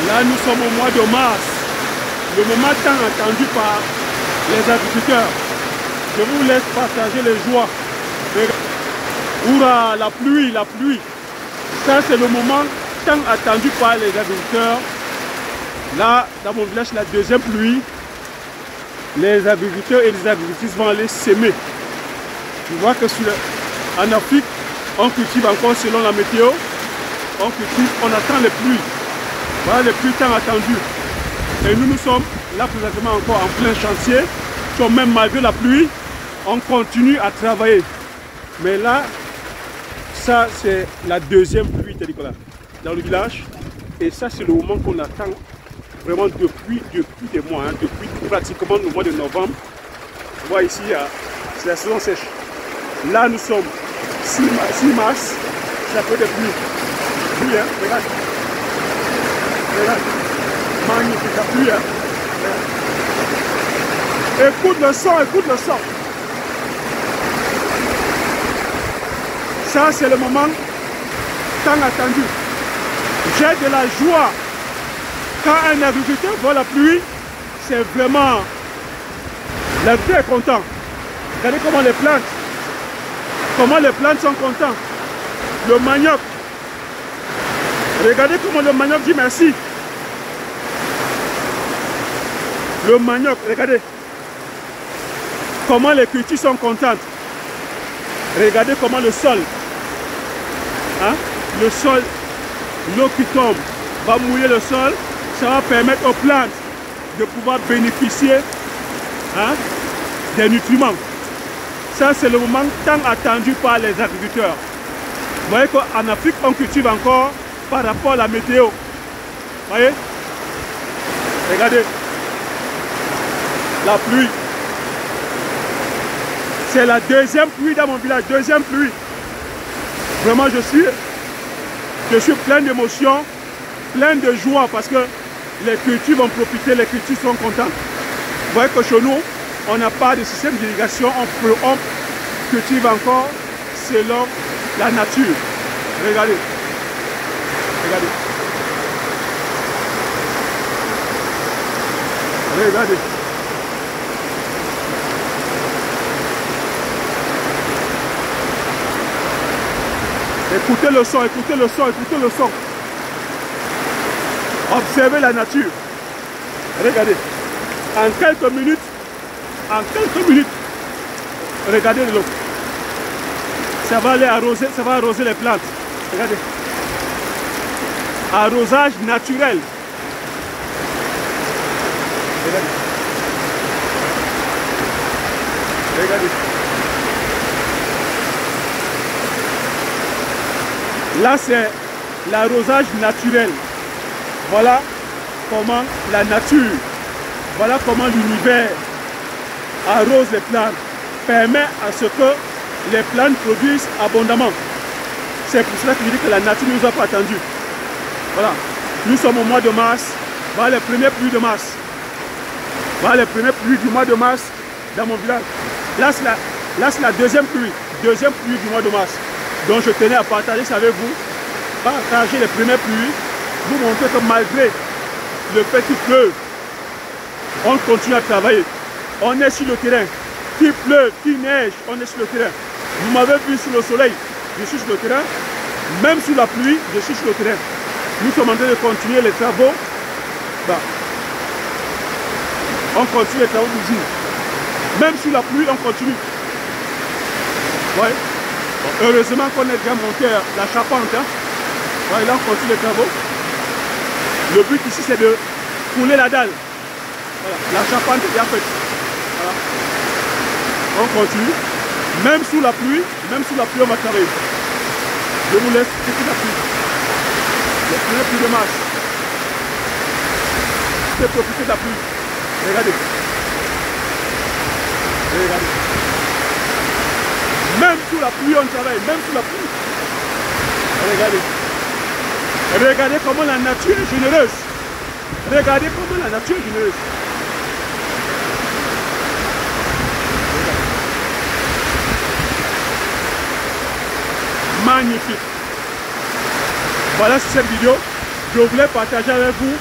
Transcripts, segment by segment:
Là, nous sommes au mois de mars, le moment tant attendu par les agriculteurs. Je vous laisse partager les joies. Oura, la pluie, la pluie. Ça, c'est le moment tant attendu par les agriculteurs. Là, dans mon village, la deuxième pluie. Les agriculteurs et les agricultrices vont aller s'aimer. Tu vois que en Afrique, on cultive encore selon la météo. On cultive, on attend les pluies. Voilà les pluies tant attendues. Et nous sommes là présentement encore en plein chantier. Donc même malgré la pluie, on continue à travailler. Mais là, ça c'est la deuxième pluie, Nicolas, dans le village. Et ça c'est le moment qu'on attend vraiment depuis des mois, hein, depuis pratiquement le mois de novembre. On voit ici, c'est la saison sèche. Là nous sommes 6 mars, c'est un peu de pluie. Pluie, hein, regarde. Regarde. Magnifique la pluie, hein. Écoute le son, écoute le son. Ça, c'est le moment tant attendu. J'ai de la joie. Quand un agriculteur voit la pluie, c'est vraiment... L'agriculteur est content. Regardez comment les plantes sont contentes. Le manioc. Regardez comment le manioc dit merci. Le manioc, regardez. Comment les cultures sont contentes. Regardez comment le sol, hein, le sol, l'eau qui tombe va mouiller le sol, ça va permettre aux plantes de pouvoir bénéficier, hein, des nutriments. Ça c'est le moment tant attendu par les agriculteurs. Vous voyez qu'en Afrique on cultive encore par rapport à la météo. Vous voyez? Regardez. La pluie. C'est la deuxième pluie dans mon village, deuxième pluie. Vraiment, je suis plein d'émotions, plein de joie parce que les cultures vont profiter, les cultures sont contentes. Vous voyez que chez nous, on n'a pas de système d'irrigation, on cultive encore selon la nature. Regardez. Regardez. Regardez. Écoutez le son, écoutez le son, écoutez le son. Observez la nature. Regardez. En quelques minutes, regardez l'eau. Ça va aller arroser, ça va arroser les plantes. Regardez. Arrosage naturel. Regardez. Regardez. Là, c'est l'arrosage naturel. Voilà comment la nature, voilà comment l'univers arrose les plantes, permet à ce que les plantes produisent abondamment. C'est pour cela qu'il dit que la nature ne nous a pas attendu. Voilà. Nous sommes au mois de mars. Voilà les premières pluies de mars. Voilà les premières pluies du mois de mars dans mon village. Là, c'est la deuxième pluie du mois de mars. Donc je tenais à partager ça avec vous, partager les premières pluies, vous montrer que malgré le fait qu'il pleuve, on continue à travailler. On est sur le terrain. Qu'il pleuve, qu'il neige, on est sur le terrain. Vous m'avez vu sous le soleil, je suis sur le terrain. Même sous la pluie, je suis sur le terrain. Nous sommes en train de continuer les travaux. Bah, on continue les travaux d'usine. Même sous la pluie, on continue. Ouais. Heureusement qu'on est déjà monté la charpente. Hein. Ouais, là, on continue les travaux. Le but ici, c'est de couler la dalle. Voilà. La charpente est déjà faite. Voilà. On continue. Même sous la pluie, on va travailler. Je vous laisse écouter la pluie. Les premières pluies de mars. C'est profiter de la pluie. Regardez. Regardez. Même sous la pluie, on travaille. Même sous la pluie. Regardez. Regardez comment la nature est généreuse. Regardez comment la nature est généreuse. Magnifique. Voilà sur cette vidéo. Je voulais partager avec vous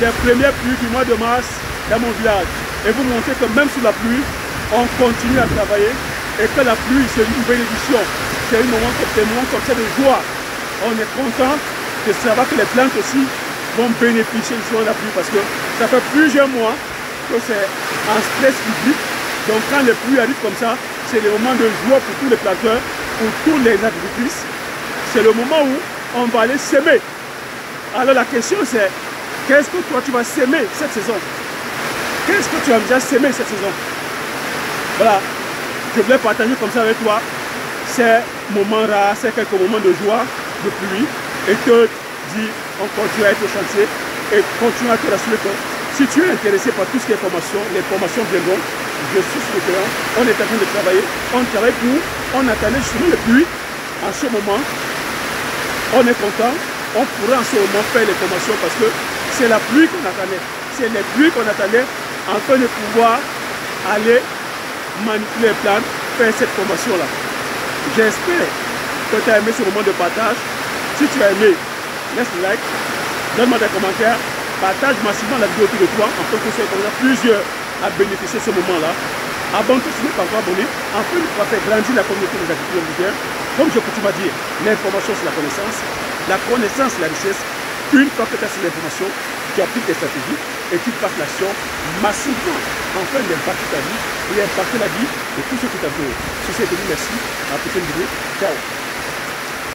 les premières pluies du mois de mars dans mon village et vous montrer que même sous la pluie, on continue à travailler et que la pluie c'est une bénédiction, c'est un moment comme ça de joie. On est content de savoir que les plantes aussi vont bénéficier de la pluie parce que ça fait plusieurs mois que c'est un stress public. Donc quand les pluies arrivent comme ça, c'est le moment de joie pour tous les planteurs, pour tous les agricultrices. C'est le moment où on va aller s'aimer. Alors la question c'est, qu'est-ce que toi tu vas s'aimer cette saison? Qu'est-ce que tu as déjà s'aimer cette saison? Voilà, je voulais partager comme ça avec toi ces moments rares, ces quelques moments de joie, de pluie, et te dire, on continue à être au chantier et continue à te rassurer que si tu es intéressé par tout ce qui est formation, les formations viendront, je suis sur le terrain, on est en train de travailler, on travaille pour, on attendait justement les pluies, en ce moment, on est content, on pourrait en ce moment faire les formations parce que c'est la pluie qu'on attendait, c'est les pluies qu'on attendait afin de pouvoir aller manipuler les plantes, faire cette formation-là. J'espère que tu as aimé ce moment de partage. Si tu as aimé, laisse le like, donne-moi des commentaires, partage massivement la vidéo autour de toi, afin que ce soit plusieurs à bénéficier de ce moment-là. Abonne-toi si tu n'es pas encore abonné, afin de pouvoir faire grandir la communauté des agriculteurs. Comme je coutume à dire, l'information c'est la connaissance c'est la richesse. Une fois que tu as ces informations, tu appliques tes stratégies et tu passes l'action massivement afin d'impacter ta vie et impacter la vie de tous ceux qui t'entourent. Ceci est dit, merci, à la prochaine vidéo, ciao.